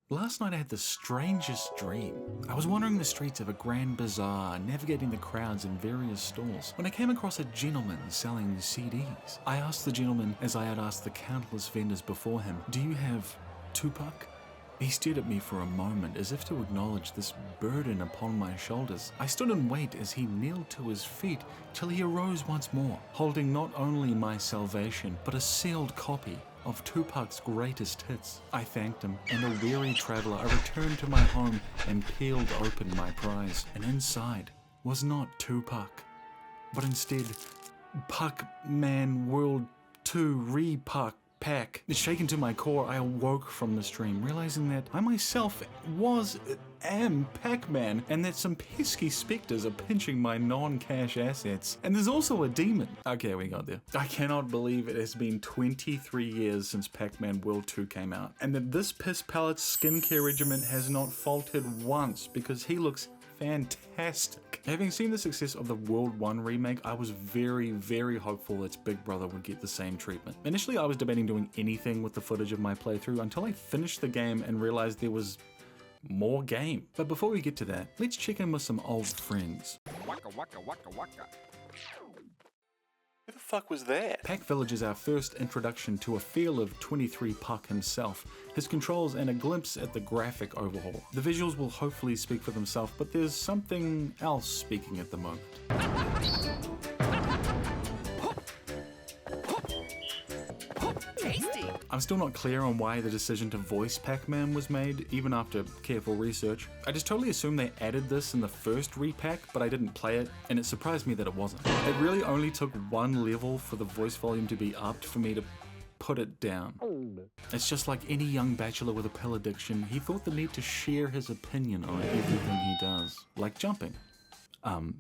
Last night I had the strangest dream. I was wandering the streets of a grand bazaar, navigating the crowds in various stalls, when I came across a gentleman selling CDs. I asked the gentleman, as I had asked the countless vendors before him, "Do you have Tupac?" He stared at me for a moment, as if to acknowledge this burden upon my shoulders. I stood in wait as he knelt to his feet, till he arose once more, holding not only my salvation, but a sealed copy of Tupac's greatest hits. I thanked him, and a weary traveler, I returned to my home and peeled open my prize. And inside was not Tupac, but instead Pac-Man World 2 Re-Pac. Shaken to my core, I awoke from this dream, realizing that I myself am Pac-Man, and that some pesky specters are pinching my non-cash assets. And there's also a demon. Okay, we got there. I cannot believe it has been 23 years since Pac-Man World 2 came out, and that this piss palette skincare regimen has not faltered once, because he looks fantastic. Having seen the success of the World 1 remake, I was very, very hopeful its big brother would get the same treatment. Initially, I was debating doing anything with the footage of my playthrough until I finished the game and realized there was more game. But before we get to that, let's check in with some old friends. Waka waka waka waka. Who the fuck was that? Pac Village is our first introduction to a feel of 23 Pac himself, his controls, and a glimpse at the graphic overhaul. The visuals will hopefully speak for themselves, but there's something else speaking at the moment. I'm still not clear on why the decision to voice Pac-Man was made, even after careful research. I just totally assumed they added this in the first Re-Pac, but I didn't play it, and it surprised me that it wasn't. It really only took one level for the voice volume to be upped for me to put it down. It's just like any young bachelor with a pill addiction, he thought the need to share his opinion on everything he does, like jumping.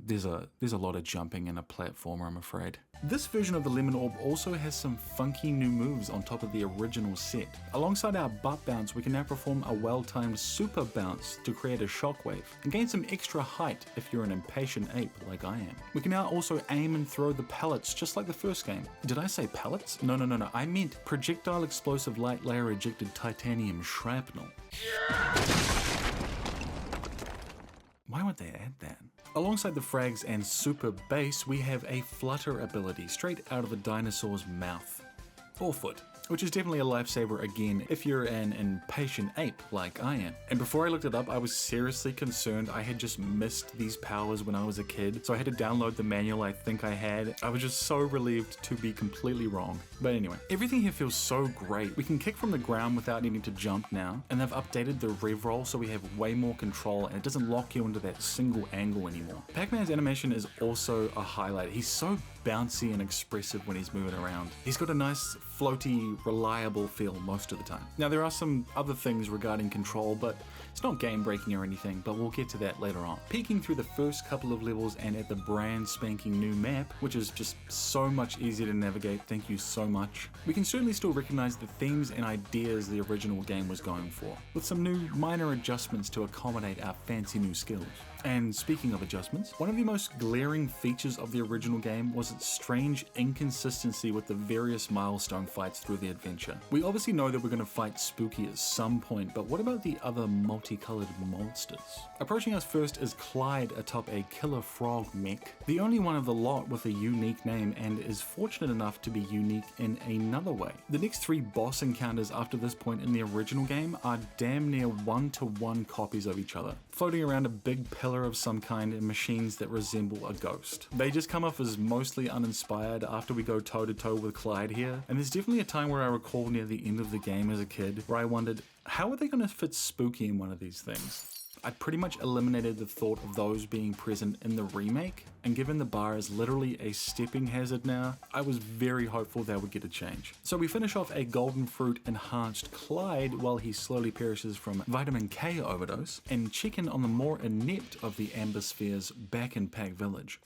There's a lot of jumping in a platformer, I'm afraid. This version of the Lemon Orb also has some funky new moves on top of the original set. Alongside our butt bounce, we can now perform a well-timed super bounce to create a shockwave, and gain some extra height if you're an impatient ape like I am. We can now also aim and throw the pellets just like the first game. Did I say pellets? No, I meant projectile explosive light layer ejected titanium shrapnel. Why would they add that? Alongside the frags and super bass, we have a flutter ability straight out of a dinosaur's mouth. Or foot. Which is definitely a lifesaver again if you're an impatient ape like I am. And before I looked it up, I was seriously concerned I had just missed these powers when I was a kid, so I had to download the manual I think I had. I was just so relieved to be completely wrong. But anyway, everything here feels so great. We can kick from the ground without needing to jump now, and they've updated the rev roll so we have way more control and it doesn't lock you into that single angle anymore. Pac-Man's animation is also a highlight. He's so bouncy and expressive when he's moving around. He's got a nice floaty, reliable feel most of the time. Now there are some other things regarding control, but it's not game breaking or anything, but we'll get to that later on. Peeking through the first couple of levels and at the brand spanking new map, which is just so much easier to navigate, thank you so much, we can certainly still recognize the themes and ideas the original game was going for, with some new minor adjustments to accommodate our fancy new skills. And speaking of adjustments, one of the most glaring features of the original game was its strange inconsistency with the various milestone fights through the adventure. We obviously know that we're going to fight Spooky at some point, but what about the other multicolored monsters? Approaching us first is Clyde atop a killer frog mech, the only one of the lot with a unique name and is fortunate enough to be unique in another way. The next three boss encounters after this point in the original game are damn near one-to-one copies of each other, floating around a big pillar of some kind in machines that resemble a ghost. They just come off as mostly uninspired after we go toe-to-toe with Clyde here, and there's definitely a time where I recall near the end of the game as a kid where I wondered, how are they going to fit Spooky in one of these things? I'd pretty much eliminated the thought of those being present in the remake, and given the bar is literally a stepping hazard now, I was very hopeful they would get a change. So we finish off a golden fruit enhanced Clyde while he slowly perishes from vitamin K overdose, and check in on the more inept of the amber spheres back in Pac Village.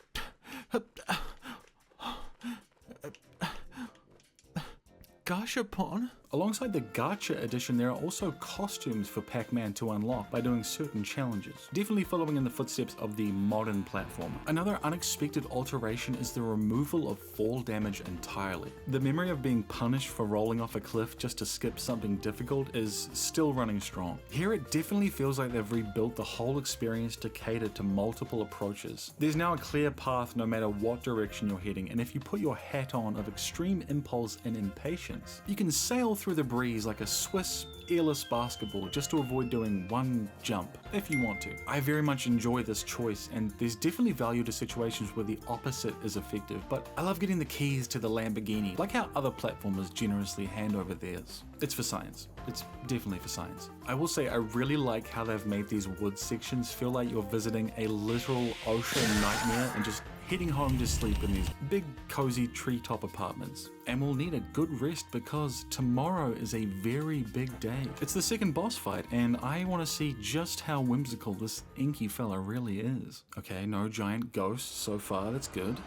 Gosh upon. Alongside the Gacha edition, there are also costumes for Pac-Man to unlock by doing certain challenges, definitely following in the footsteps of the modern platformer. Another unexpected alteration is the removal of fall damage entirely. The memory of being punished for rolling off a cliff just to skip something difficult is still running strong. Here it definitely feels like they've rebuilt the whole experience to cater to multiple approaches. There's now a clear path no matter what direction you're heading, and if you put your hat on of extreme impulse and impatience, you can sail through the breeze like a Swiss airless basketball just to avoid doing one jump, if you want to. I very much enjoy this choice, and there's definitely value to situations where the opposite is effective, but I love getting the keys to the Lamborghini, like how other platformers generously hand over theirs. It's for science. It's definitely for science. I will say I really like how they've made these wood sections feel like you're visiting a literal ocean nightmare and just heading home to sleep in these big cozy treetop apartments. And we'll need a good rest because tomorrow is a very big day. It's the second boss fight, and I want to see just how whimsical this inky fella really is. Okay, no giant ghosts so far, that's good.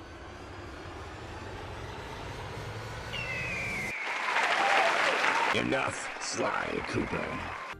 Enough, Sly Cooper.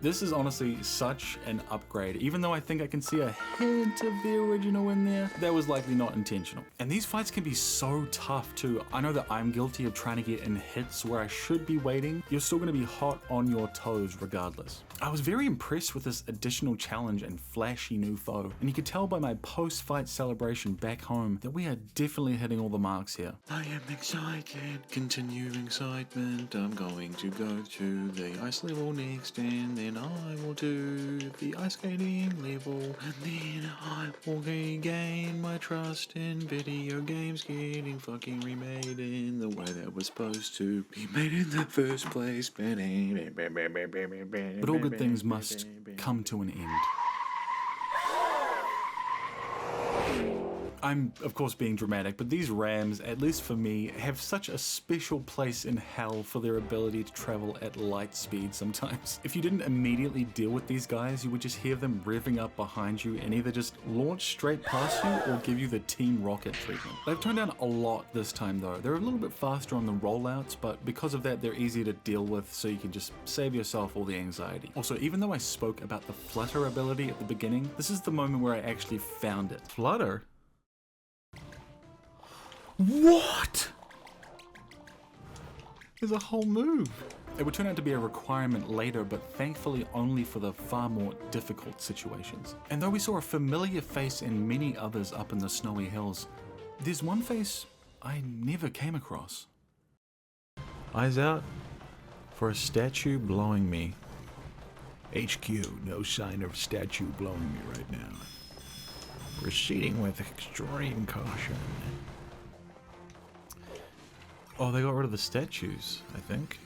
This is honestly such an upgrade. Even though I think I can see a hint of the original in there, that was likely not intentional. And these fights can be so tough too. I know that I'm guilty of trying to get in hits where I should be waiting. You're still going to be hot on your toes regardless. I was very impressed with this additional challenge and flashy new foe, and you could tell by my post-fight celebration back home that we are definitely hitting all the marks here. I am excited, continuing excitement. I'm going to go to the ice level next, and then I will do the ice skating level, and then I will regain my trust in video games getting fucking remade in the way that was supposed to be made in the first place. But all good things must come to an end. I'm, of course, being dramatic, but these rams, at least for me, have such a special place in hell for their ability to travel at light speed sometimes. If you didn't immediately deal with these guys, you would just hear them revving up behind you and either just launch straight past you or give you the Team Rocket treatment. They've toned down a lot this time though. They're a little bit faster on the rollouts, but because of that, they're easier to deal with, so you can just save yourself all the anxiety. Also, even though I spoke about the flutter ability at the beginning, this is the moment where I actually found it. Flutter? What? There's a whole move. It would turn out to be a requirement later, but thankfully only for the far more difficult situations. And though we saw a familiar face in many others up in the snowy hills, there's one face I never came across. Eyes out for a statue blowing me. HQ, no sign of statue blowing me right now. Proceeding with extreme caution. Oh, they got rid of the statues, I think.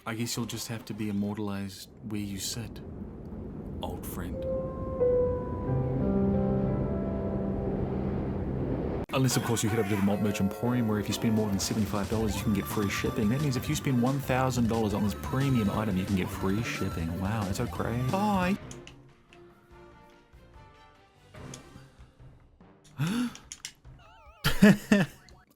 I guess you'll just have to be immortalized where you sit, old friend. Unless, of course, you head over to the MoltMode Emporium, where if you spend more than $75, you can get free shipping. That means if you spend $1,000 on this premium item, you can get free shipping. Wow, that's so crazy. Bye!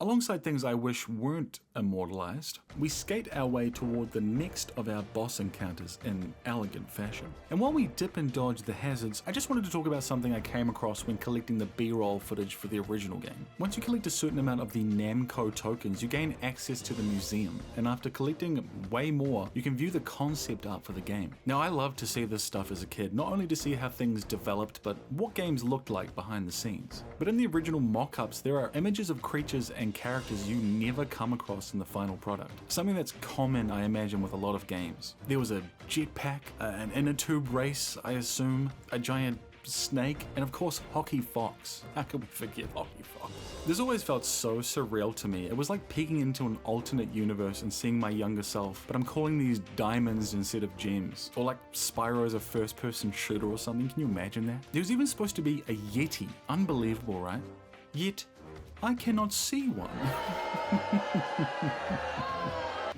Alongside things I wish weren't immortalized, we skate our way toward the next of our boss encounters in elegant fashion. And while we dip and dodge the hazards, I just wanted to talk about something I came across when collecting the B-roll footage for the original game. Once you collect a certain amount of the Namco tokens, you gain access to the museum, and after collecting way more, you can view the concept art for the game. Now, I loved to see this stuff as a kid, not only to see how things developed, but what games looked like behind the scenes. But in the original mock-ups, there are images of creatures and characters you never come across in the final product. Something that's common, I imagine, with a lot of games. There was a jetpack, an inner tube race, I assume, a giant snake, and of course Hockey Fox. How could we forget Hockey Fox? This always felt so surreal to me. It was like peeking into an alternate universe and seeing my younger self, but I'm calling these diamonds instead of gems. Or like Spyro as a first-person shooter or something. Can you imagine that? There was even supposed to be a Yeti. Unbelievable, right? Yet I cannot see one.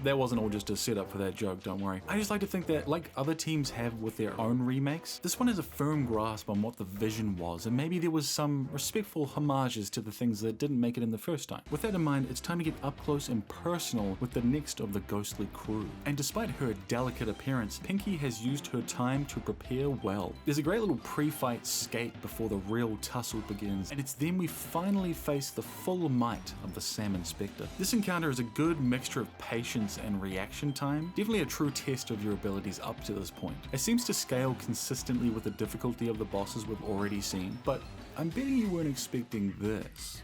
that wasn't all just a setup for that joke, don't worry. I just like to think that, like other teams have with their own remakes, this one has a firm grasp on what the vision was, and maybe there was some respectful homages to the things that didn't make it in the first time. With that in mind, it's time to get up close and personal with the next of the ghostly crew. And despite her delicate appearance, Pinky has used her time to prepare well. There's a great little pre-fight skate before the real tussle begins, and it's then we finally face the full might of the Sam Inspector. This encounter is a good mixture of patience and reaction time, definitely a true test of your abilities up to this point. It seems to scale consistently with the difficulty of the bosses we've already seen, but I'm betting you weren't expecting this.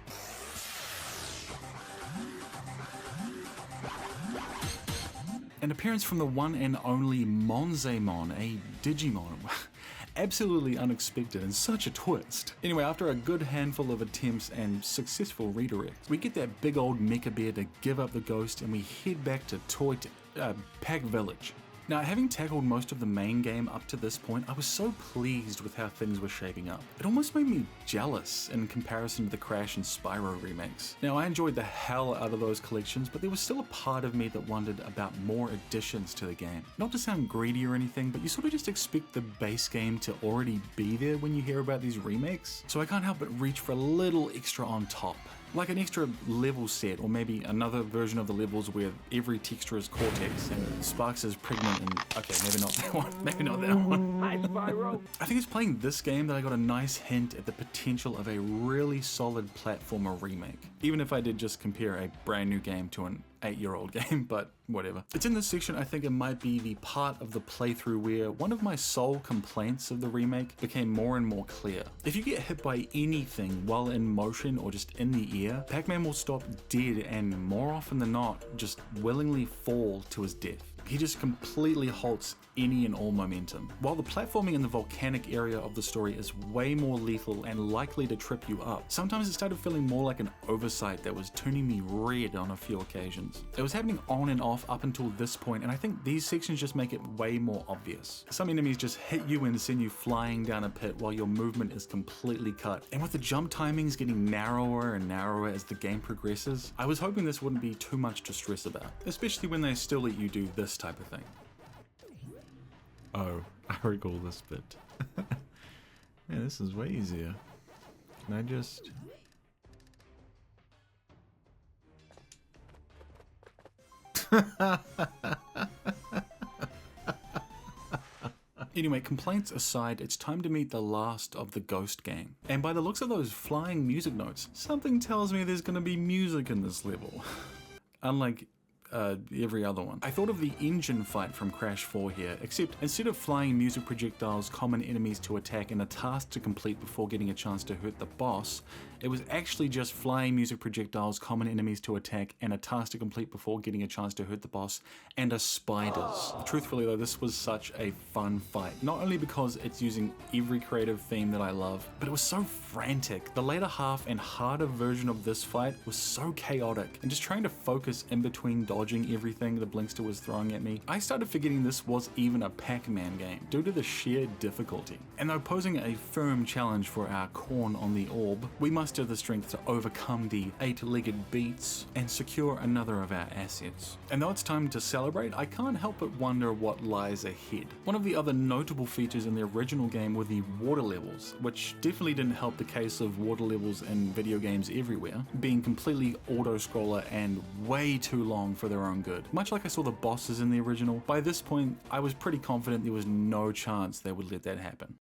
An appearance from the one and only Monzemon, a Digimon. Absolutely unexpected and such a twist. Anyway, after a good handful of attempts and successful redirects, we get that big old mecha bear to give up the ghost and we head back to Pac Village. Now, having tackled most of the main game up to this point, I was so pleased with how things were shaping up. It almost made me jealous in comparison to the Crash and Spyro remakes. Now, I enjoyed the hell out of those collections, but there was still a part of me that wondered about more additions to the game. Not to sound greedy or anything, but you sort of just expect the base game to already be there when you hear about these remakes, so I can't help but reach for a little extra on top. Like an extra level set, or maybe another version of the levels where every texture is Cortex and Sparks is pregnant and... okay, maybe not that one, maybe not that one. Hi, Spyro. I think it's playing this game that I got a nice hint at the potential of a really solid platformer remake. Even if I did just compare a brand new game to an 8-year-old game, but whatever. It's in this section I think it might be the part of the playthrough where one of my sole complaints of the remake became more and more clear. If you get hit by anything while in motion or just in the air, Pac-Man will stop dead and more often than not just willingly fall to his death. He just completely halts any and all momentum. While the platforming in the volcanic area of the story is way more lethal and likely to trip you up, sometimes it started feeling more like an oversight that was turning me red on a few occasions. It was happening on and off up until this point, and I think these sections just make it way more obvious. Some enemies just hit you and send you flying down a pit while your movement is completely cut. And with the jump timings getting narrower and narrower as the game progresses, I was hoping this wouldn't be too much to stress about, especially when they still let you do this type of thing. Oh, I recall this bit. Man, this is way easier. Can I just... Anyway, complaints aside, it's time to meet the last of the Ghost game. And by the looks of those flying music notes, something tells me there's gonna be music in this level. Unlike every other one. I thought of the engine fight from Crash 4 here, except instead of flying music projectiles common enemies to attack and a task to complete before getting a chance to hurt the boss, it was actually just flying music projectiles common enemies to attack and a task to complete before getting a chance to hurt the boss, and a spiders. Truthfully though, this was such a fun fight. Not only because it's using every creative theme that I love, but it was so frantic. The later half and harder version of this fight was so chaotic, and just trying to focus in between dodging everything the Blinkster was throwing at me, I started forgetting this was even a Pac-Man game due to the sheer difficulty. And though posing a firm challenge for our corn on the orb, we muster the strength to overcome the 8-legged beats and secure another of our assets. And though it's time to celebrate, I can't help but wonder what lies ahead. One of the other notable features in the original game were the water levels, which definitely didn't help the case of water levels in video games everywhere, being completely auto-scroller and way too long for their own good. Much like I saw the bosses in the original, by this point I was pretty confident there was no chance they would let that happen.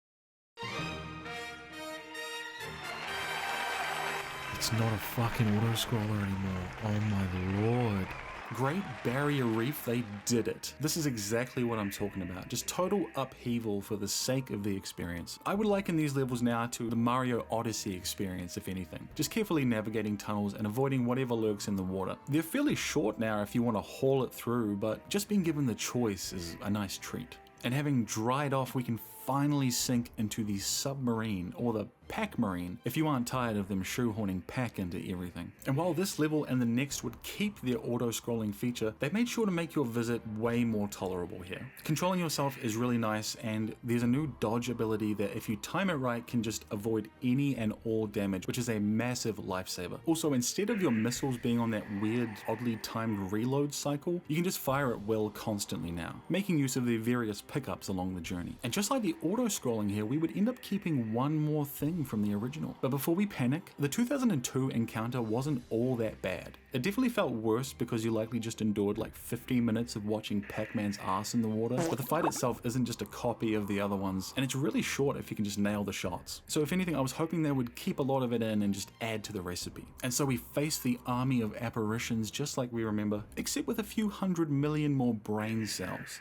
It's not a fucking auto-scroller anymore. Oh my lord. Great Barrier Reef, they did it. This is exactly what I'm talking about. Just total upheaval for the sake of the experience. I would liken these levels now to the Mario Odyssey experience, if anything. Just carefully navigating tunnels and avoiding whatever lurks in the water. They're fairly short now if you want to haul it through, but just being given the choice is a nice treat. And having dried off, we can finally sink into the submarine, or the Pac-Marine, if you aren't tired of them shoehorning Pac into everything. And while this level and the next would keep their auto-scrolling feature, they made sure to make your visit way more tolerable here. Controlling yourself is really nice, and there's a new dodge ability that if you time it right can just avoid any and all damage, which is a massive lifesaver. Also, instead of your missiles being on that weird, oddly timed reload cycle, you can just fire at will constantly now, making use of their various pickups along the journey. And just like the auto-scrolling here, we would end up keeping one more thing from the original. But before we panic, the 2002 encounter wasn't all that bad. It definitely felt worse because you likely just endured like 15 minutes of watching Pac-Man's ass in the water, but the fight itself isn't just a copy of the other ones, and it's really short if you can just nail the shots. So if anything, I was hoping they would keep a lot of it in and just add to the recipe. And so we face the army of apparitions just like we remember, except with a few 100 million more brain cells.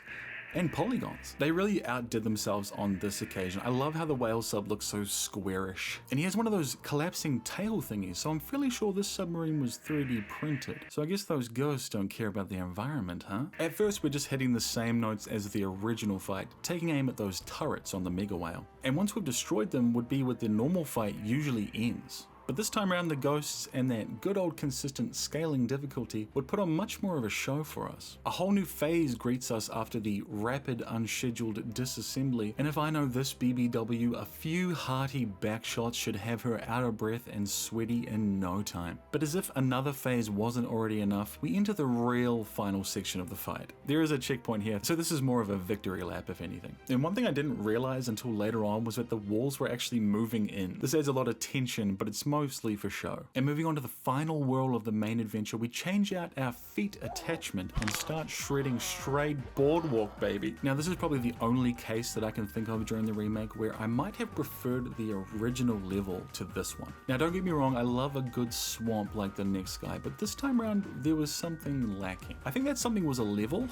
And polygons. They really outdid themselves on this occasion. I love how the whale sub looks so squarish. And he has one of those collapsing tail thingies, so I'm fairly sure this submarine was 3D printed. So I guess those ghosts don't care about the environment, huh? At first we're just hitting the same notes as the original fight, taking aim at those turrets on the mega whale. And once we've destroyed them would be what the normal fight usually ends. But this time around, the ghosts and that good old consistent scaling difficulty would put on much more of a show for us. A whole new phase greets us after the rapid unscheduled disassembly, and if I know this BBW, a few hearty backshots should have her out of breath and sweaty in no time. But as if another phase wasn't already enough, we enter the real final section of the fight. There is a checkpoint here, so this is more of a victory lap if anything. And one thing I didn't realize until later on was that the walls were actually moving in. This adds a lot of tension, but it's mostly for show. And moving on to the final world of the main adventure, we change out our feet attachment and start shredding straight boardwalk, baby. Now this is probably the only case that I can think of during the remake where I might have preferred the original level to this one. Now don't get me wrong, I love a good swamp like the next guy, but this time around there was something lacking. I think that something was a level.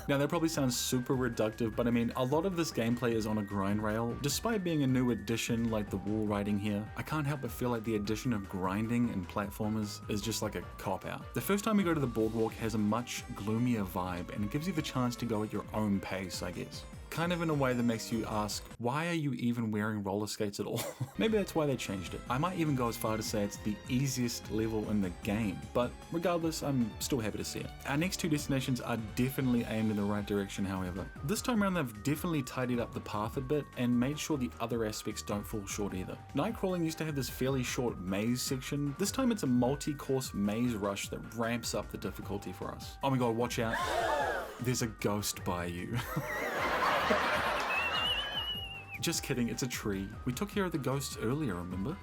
Now that probably sounds super reductive, but I mean a lot of this gameplay is on a grind rail. Despite being a new addition like the wall riding here, I can't help but feel like the addition of grinding and platformers is just like a cop-out. The first time you go to the boardwalk has a much gloomier vibe, and it gives you the chance to go at your own pace, I guess. Kind of in a way that makes you ask, why are you even wearing roller skates at all? Maybe that's why they changed it. I might even go as far to say it's the easiest level in the game, but regardless, I'm still happy to see it. Our next two destinations are definitely aimed in the right direction, however. This time around they've definitely tidied up the path a bit and made sure the other aspects don't fall short either. Nightcrawling used to have this fairly short maze section. This time it's a multi-course maze rush that ramps up the difficulty for us. Oh my god, watch out. There's a ghost by you. Just kidding, it's a tree. We took care of the ghosts earlier, remember?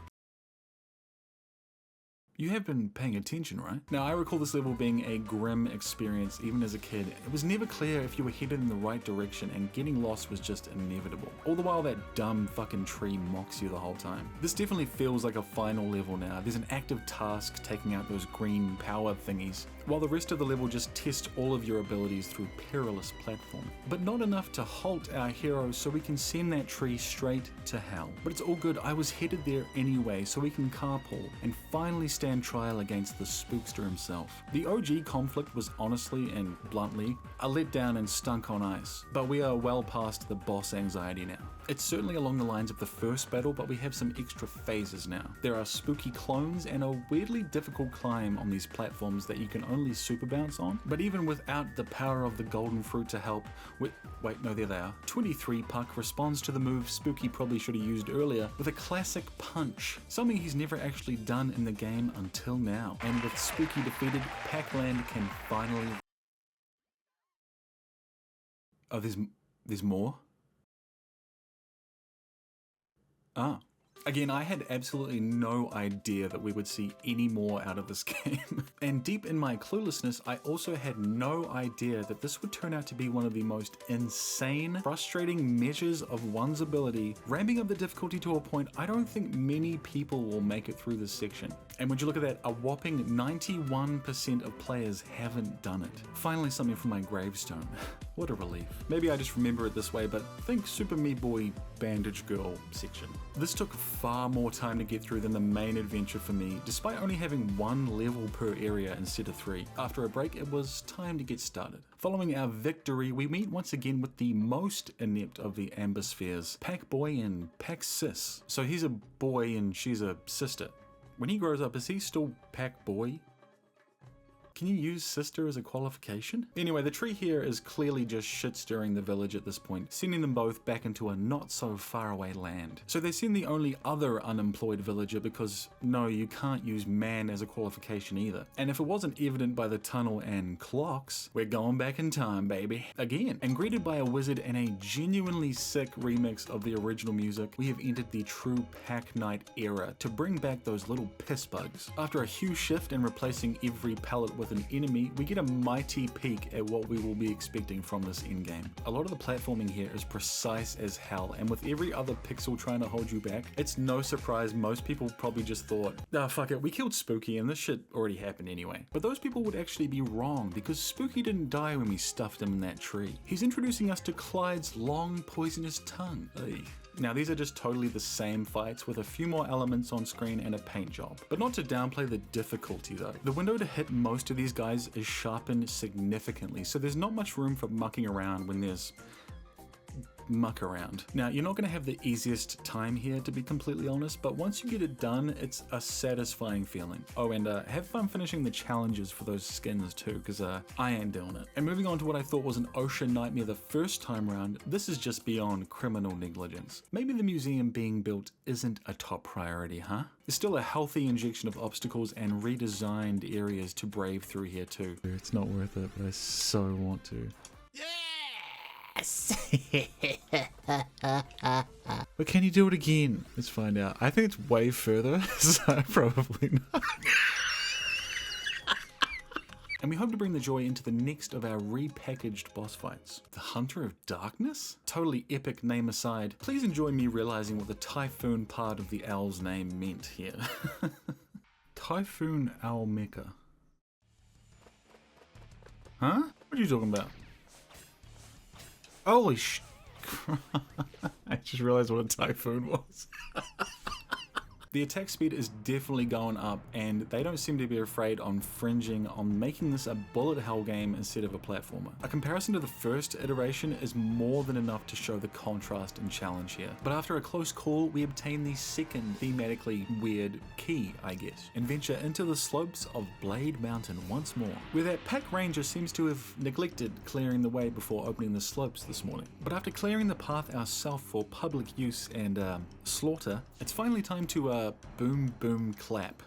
You have been paying attention, right? Now, I recall this level being a grim experience even as a kid. It was never clear if you were headed in the right direction, and getting lost was just inevitable. All the while that dumb fucking tree mocks you the whole time. This definitely feels like a final level now. There's an active task taking out those green power thingies, while the rest of the level just tests all of your abilities through perilous platforming. But not enough to halt our hero, so we can send that tree straight to hell. But it's all good, I was headed there anyway, so we can carpool and finally stand trial against the spookster himself. The OG conflict was honestly and bluntly a letdown and stunk on ice, but we are well past the boss anxiety now. It's certainly along the lines of the first battle, but we have some extra phases now. There are spooky clones and a weirdly difficult climb on these platforms that you can only super bounce on, but even without the power of the golden fruit to help, wait, no, there they are. 23 Puck responds to the move Spooky probably should have used earlier with a classic punch, something he's never actually done in the game until now. And with Spooky defeated, Pac-Land can finally... Oh, there's more? Ah. Again, I had absolutely no idea that we would see any more out of this game. And deep in my cluelessness, I also had no idea that this would turn out to be one of the most insane, frustrating measures of one's ability, ramping up the difficulty to a point I don't think many people will make it through this section. And would you look at that, a whopping 91% of players haven't done it. Finally something from my gravestone. What a relief. Maybe I just remember it this way, but think Super Meat Boy Bandage Girl section. This took far more time to get through than the main adventure for me, despite only having 1 level per area instead of 3. After a break, it was time to get started. Following our victory, we meet once again with the most inept of the Amber Spheres, Pac-Boy and Pac-Sis. So he's a boy and she's a sister. When he grows up, is he still Pac-Boy? Can you use sister as a qualification? Anyway, the tree here is clearly just shit-stirring the village at this point, sending them both back into a not-so-far-away land. So they send the only other unemployed villager because, no, you can't use man as a qualification either. And if it wasn't evident by the tunnel and clocks, we're going back in time, baby. Again. And greeted by a wizard and a genuinely sick remix of the original music, we have entered the true Pac Knight era to bring back those little piss bugs. After a huge shift and replacing every palette with an enemy, we get a mighty peek at what we will be expecting from this endgame. A lot of the platforming here is precise as hell, and with every other pixel trying to hold you back, it's no surprise most people probably just thought, ah, fuck it, we killed Spooky and this shit already happened anyway. But those people would actually be wrong, because Spooky didn't die when we stuffed him in that tree. He's introducing us to Clyde's long poisonous tongue. Ugh. Now these are just totally the same fights with a few more elements on screen and a paint job. But not to downplay the difficulty though. The window to hit most of these guys is sharpened significantly, so there's not much room for mucking around when there's muck around. Now, you're not going to have the easiest time here, to be completely honest, but once you get it done, it's a satisfying feeling. Oh, and have fun finishing the challenges for those skins too, because I ain't doing it. And moving on to what I thought was an ocean nightmare the first time round, this is just beyond criminal negligence. Maybe the museum being built isn't a top priority, huh? There's still a healthy injection of obstacles and redesigned areas to brave through here too. It's not worth it, but I so want to. But can you do it again? Let's find out. I think it's way further, so probably not. And we hope to bring the joy into the next of our repackaged boss fights. The Hunter of Darkness? Totally epic name aside, please enjoy me realizing what the Typhoon part of the owl's name meant here. Typhoon Owl Mecha. Huh? What are you talking about? Holy sh... I just realized what a typhoon was. The attack speed is definitely going up, and they don't seem to be afraid on fringing on making this a bullet hell game instead of a platformer. A comparison to the first iteration is more than enough to show the contrast and challenge here. But after a close call, we obtain the second thematically weird key, I guess, and venture into the slopes of Blade Mountain once more, where that pack ranger seems to have neglected clearing the way before opening the slopes this morning. But after clearing the path ourselves for public use and slaughter, it's finally time to boom boom clap.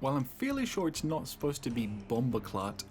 While I'm fairly sure it's not supposed to be Bombaclat,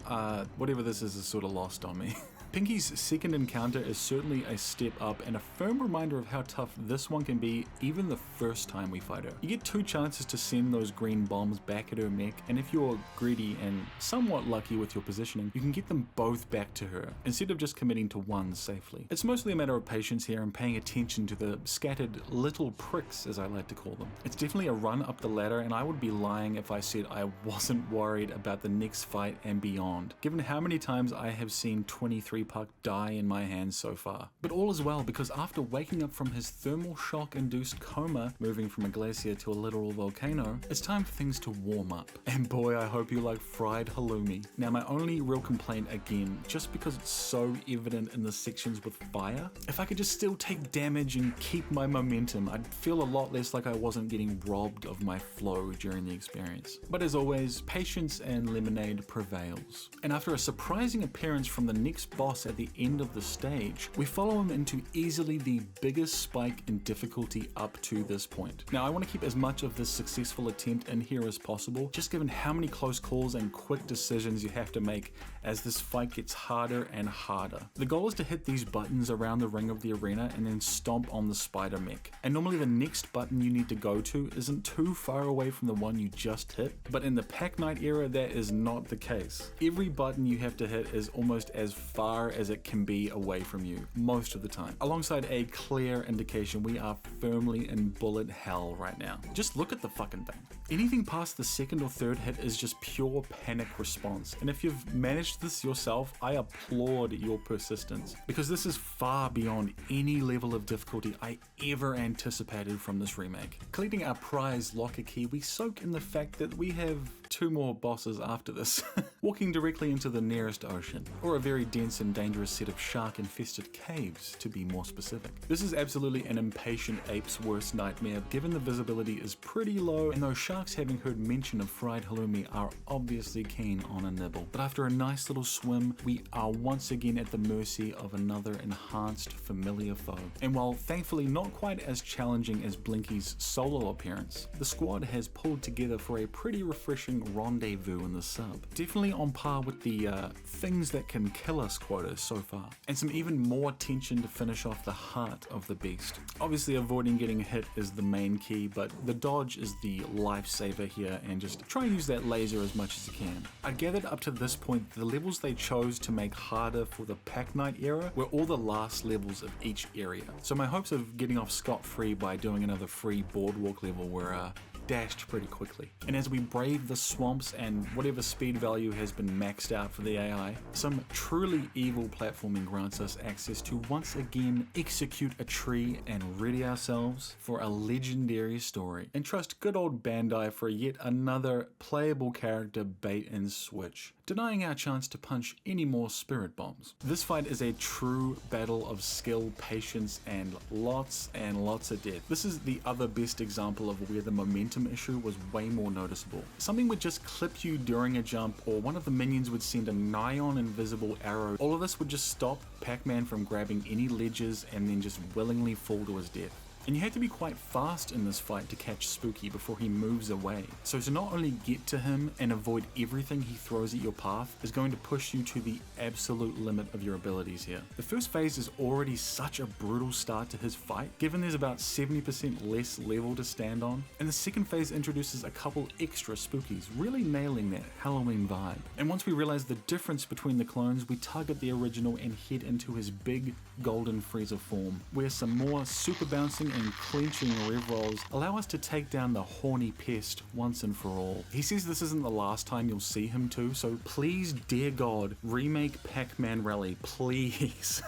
whatever this is sort of lost on me. Pinky's second encounter is certainly a step up and a firm reminder of how tough this one can be even the first time we fight her. You get 2 chances to send those green bombs back at her mech, and if you're greedy and somewhat lucky with your positioning, you can get them both back to her, instead of just committing to one safely. It's mostly a matter of patience here and paying attention to the scattered little pricks, as I like to call them. It's definitely a run up the ladder, and I would be lying if I said I wasn't worried about the next fight and beyond, given how many times I have seen 23 Puck die in my hands so far. But all is well, because after waking up from his thermal shock induced coma, moving from a glacier to a literal volcano, it's time for things to warm up. And boy, I hope you like fried halloumi. Now my only real complaint, again, just because it's so evident in the sections with fire, if I could just still take damage and keep my momentum, I'd feel a lot less like I wasn't getting robbed of my flow during the experience. But as always, patience and lemonade prevails. And after a surprising appearance from the next boss at the end of the stage, we follow him into easily the biggest spike in difficulty up to this point. Now I want to keep as much of this successful attempt in here as possible, just given how many close calls and quick decisions you have to make as this fight gets harder and harder. The goal is to hit these buttons around the ring of the arena and then stomp on the spider mech. And normally the next button you need to go to isn't too far away from the one you just hit, but in the Pac Knight era that is not the case. Every button you have to hit is almost as far far as it can be away from you most of the time, alongside a clear indication we are firmly in bullet hell right now. Just look at the fucking thing. Anything past the second or third hit is just pure panic response, and if you've managed this yourself, I applaud your persistence, because this is far beyond any level of difficulty I ever anticipated from this remake. Collecting our prize locker key, we soak in the fact that we have 2 more bosses after this, walking directly into the nearest ocean, or a very dense and dangerous set of shark-infested caves, to be more specific. This is absolutely an impatient ape's worst nightmare, given the visibility is pretty low, and those sharks, having heard mention of fried halloumi, are obviously keen on a nibble. But after a nice little swim, we are once again at the mercy of another enhanced familiar foe. And while thankfully not quite as challenging as Blinky's solo appearance, the squad has pulled together for a pretty refreshing rendezvous in the sub. Definitely on par with the things that can kill us quotas so far, and some even more tension to finish off the heart of the beast. Obviously avoiding getting hit is the main key, but the dodge is the lifesaver here, and just try and use that laser as much as you can. I gathered up to this point the levels they chose to make harder for the Pac Night era were all the last levels of each area, so my hopes of getting off scot-free by doing another free boardwalk level were dashed pretty quickly. And as we brave the swamps and whatever speed value has been maxed out for the AI, some truly evil platforming grants us access to once again execute a tree and ready ourselves for a legendary story, and trust good old Bandai for yet another playable character bait and switch, denying our chance to punch any more spirit bombs. This fight is a true battle of skill, patience, and lots of death. This is the other best example of where the momentum issue was way more noticeable. Something would just clip you during a jump, or one of the minions would send a nigh-on invisible arrow. All of this would just stop Pac-Man from grabbing any ledges and then just willingly fall to his death. And you had to be quite fast in this fight to catch Spooky before he moves away. So to not only get to him and avoid everything he throws at your path is going to push you to the absolute limit of your abilities here. The first phase is already such a brutal start to his fight, given there's about 70% less level to stand on. And the second phase introduces a couple extra Spookies, really nailing that Halloween vibe. And once we realize the difference between the clones, we target the original and head into his big golden freezer form, where some more super bouncing and clenching rev rolls allow us to take down the horny pest once and for all. He says this isn't the last time you'll see him too, so please, dear God, remake Pac-Man Rally, please.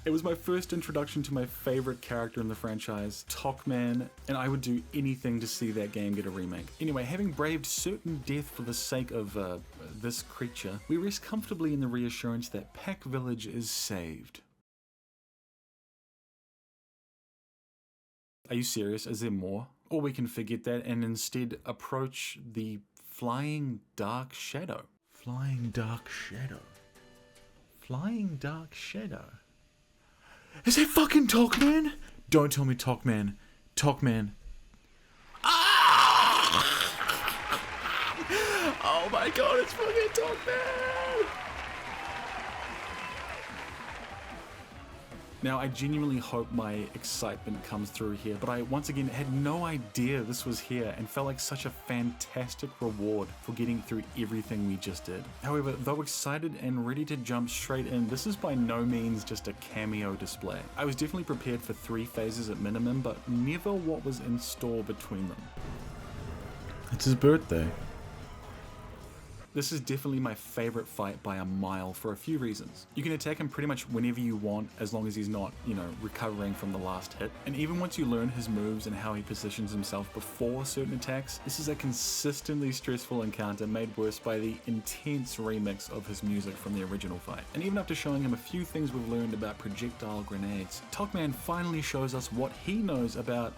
It was my first introduction to my favorite character in the franchise, Pac-Man, and I would do anything to see that game get a remake. Anyway, having braved certain death for the sake of this creature, we rest comfortably in the reassurance that Pac Village is saved. Are you serious? Is there more? Or we can forget that and instead approach the Flying Dark Shadow. Flying Dark Shadow. Flying Dark Shadow. Is it fucking Pac-Man? Don't tell me Pac-Man. Pac-Man. Ah! Oh my god, it's fucking Pac-Man! Now, I genuinely hope my excitement comes through here, but I once again had no idea this was here and felt like such a fantastic reward for getting through everything we just did. However, though excited and ready to jump straight in, this is by no means just a cameo display. I was definitely prepared for 3 phases at minimum, but never what was in store between them. It's his birthday. This is definitely my favorite fight by a mile for a few reasons. You can attack him pretty much whenever you want, as long as he's not, recovering from the last hit. And even once you learn his moves and how he positions himself before certain attacks, this is a consistently stressful encounter made worse by the intense remix of his music from the original fight. And even after showing him a few things we've learned about projectile grenades, Pac-Man finally shows us what he knows about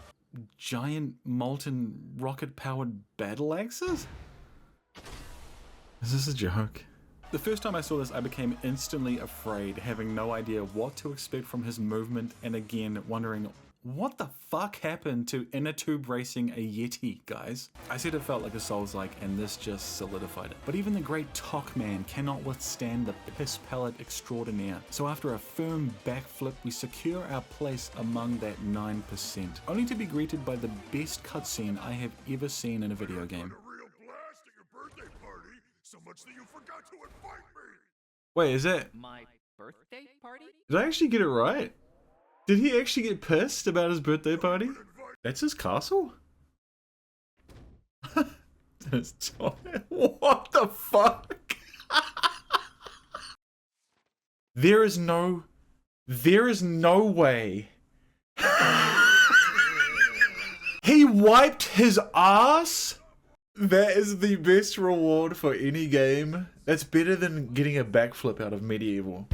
giant molten rocket-powered battle axes? Is this a joke? The first time I saw this, I became instantly afraid, having no idea what to expect from his movement, and again, wondering, what the fuck happened to inner tube racing a Yeti, guys? I said it felt like a Souls-like, and this just solidified it. But even the great Pac-Man cannot withstand the piss pellet extraordinaire. So after a firm backflip, we secure our place among that 9%, only to be greeted by the best cutscene I have ever seen in a video game. So much that you forgot to invite me! Wait, is it? birthday party? Did I actually get it right? Did he actually get pissed about his birthday party? That's his castle? What the fuck? There is no way. He wiped his ass? That is the best reward for any game. That's better than getting a backflip out of Medieval.